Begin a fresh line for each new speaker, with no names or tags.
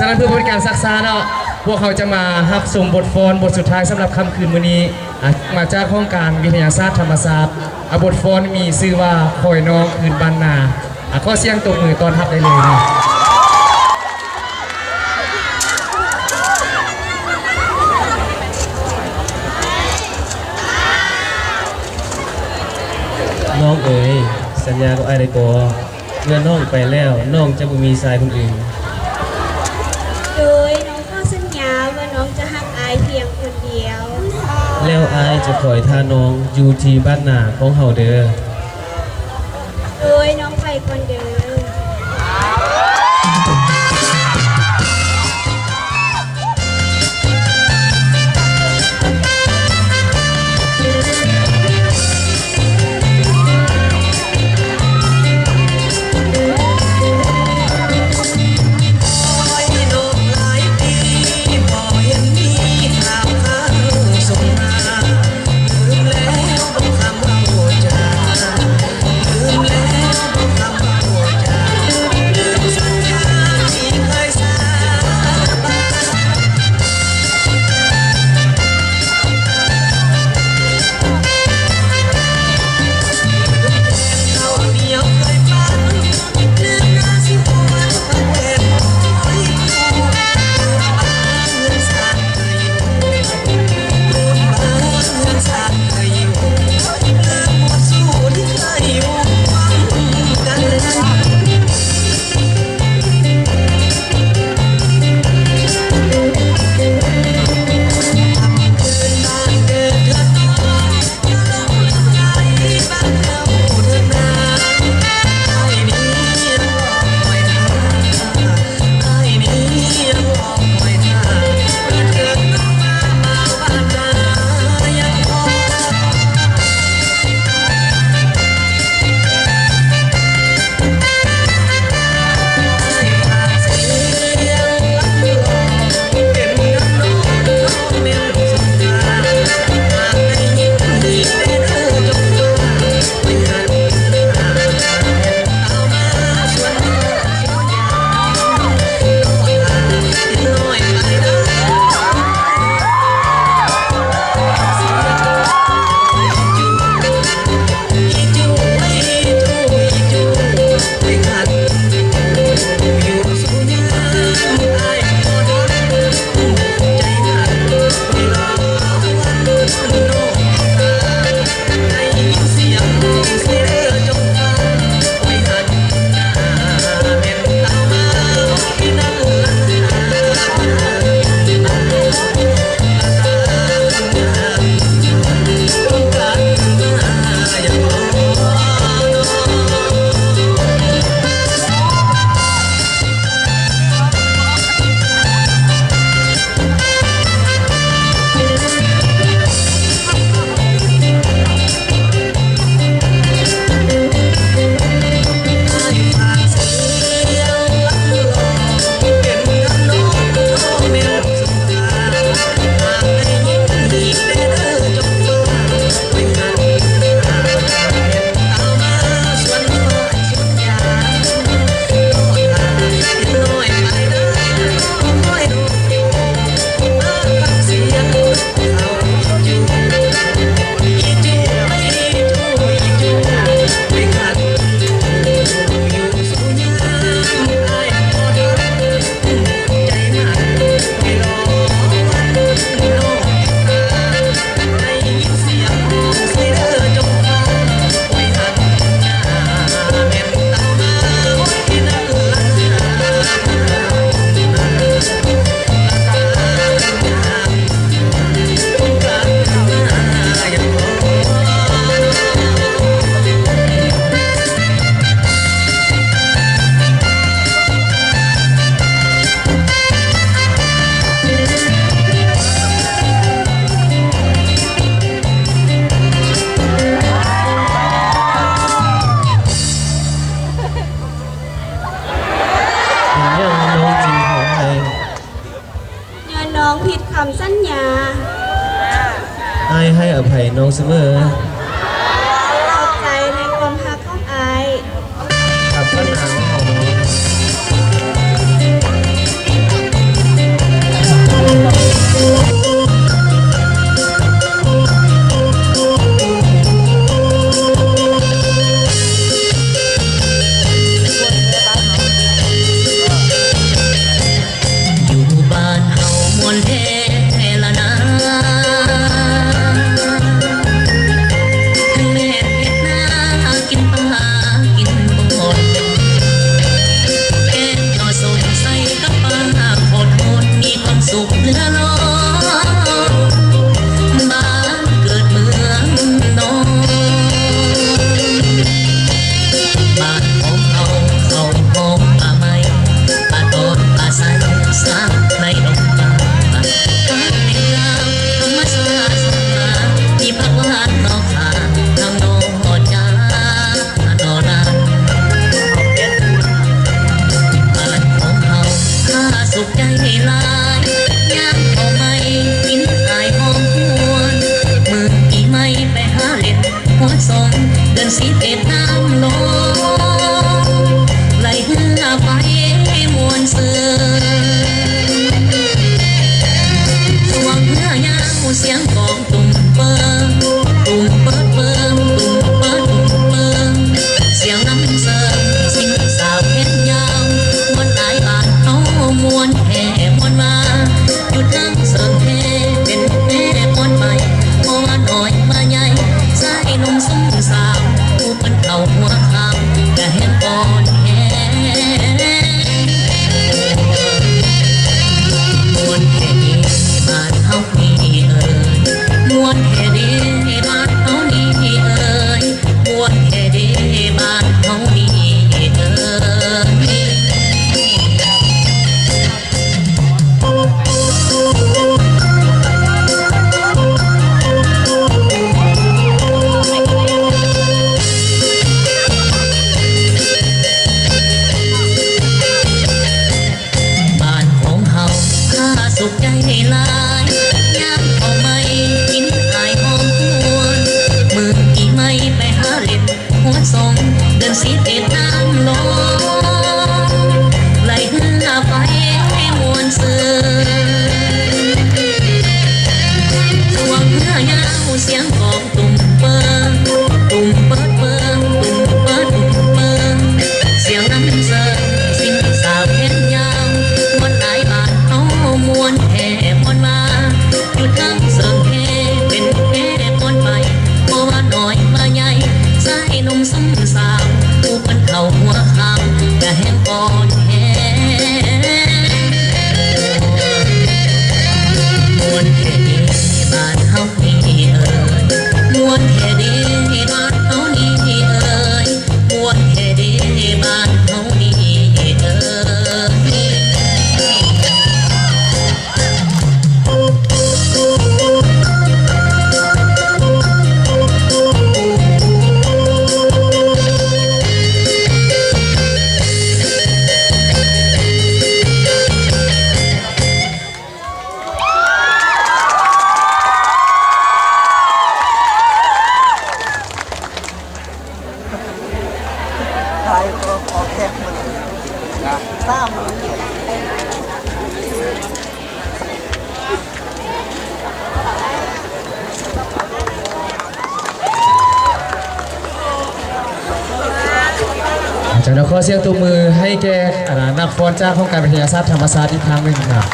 ฉะนั้นเพื่อเป็นการซักซ้าเนาะพวกเขาจะมารับส่งบทฟ้อนบทสุดท้ายสำหรับค่ำคืนวันนี้มาจากห้องการวิทยาศาสตร์ธรรมศาสตร์บทฟ้อนมีชื่อว่าคอยน้องคืนบ้านนาข้อเสียงตบมือตอนทับได้เลยนะ
น้องเอ๋ยสัญญากับไอ้ได้ก่อเมื่อน้องไปแล้วน้องจะไม่มีชายคนอื่น
โดยน้องข้อสัญญาว่าน้องจะหักอายเพียงคนเดียว
แล้วไอ้จะคอยท่าน้องอยู่ที่บ้านนาของเฮาเด้อ
โดยน้องไปคนเดิม
ไอ้ให้อภัยน้องเสมอ
ขอบใจในความรักของไอ้
กับปัญหาของเรา
เสียงกองตุ่มเปิงตุ่มเปิดเปิงตุ่มเปิดตุ่มเปิงเสียงน้ำเสิงสิ่งสาวเห็นยาวมวนหลายบาทเขามวนแห่มวนมาอยู่ทั้งเสิงเทเป็นแม่มวนใหม่มอว่าน้อยมาใหญ่ใส่นมสุ่มสาวผู้เป็นเขาหัวคำกะเห็นก่อนแห่ มวนแห่ดีบ้านเฮานี่เอ่ยมวนแห่ดีบ้านเฮานี่เอ่ยมวนแห่ดีบ้านเฮานี่เอ่ยบ้านของเฮาถ้าสุขใจหลายยามเขาไม่กินอายหอมหวนมือกี่ไม่ไปหาเล็บหัวทรงเดินสีเอ็ดน้ำลงไหลเหือไปให้มวนเสือดวงเหือยาวเสียงกองตุ่มเปิงตุ่มเปิดเปิงตุ่มเปิดตุ่มเปิงเสียงน้ำเสิงสิ่งสาวเห็นยาวมวนหลายบาทเขามวนแห่มวนมาอยู่ทั้งเสิงเทเป็นแห่มวนไปเพราะว่าน้อยมาใหญ่ใส่นมสุ่มสาวผู้เป็นเขาหัวคำกะแห้งก่อนแห่มวนแห่ดีบ้านเฮานี่เอ่ยมวนแห่ดีบ้านเฮานี่เอ่ยมวนแห่ดีบ้านเฮานี่เอ่ย
ถ่ายก็ขอแคบมันตามมัน
จากนั้นขอเสียงตัวมือให้แก่นักฟ้อนจากห้องการวิทยาศาสตร์ธรรมศาสตร์อีกครั้งหนึ่งครับ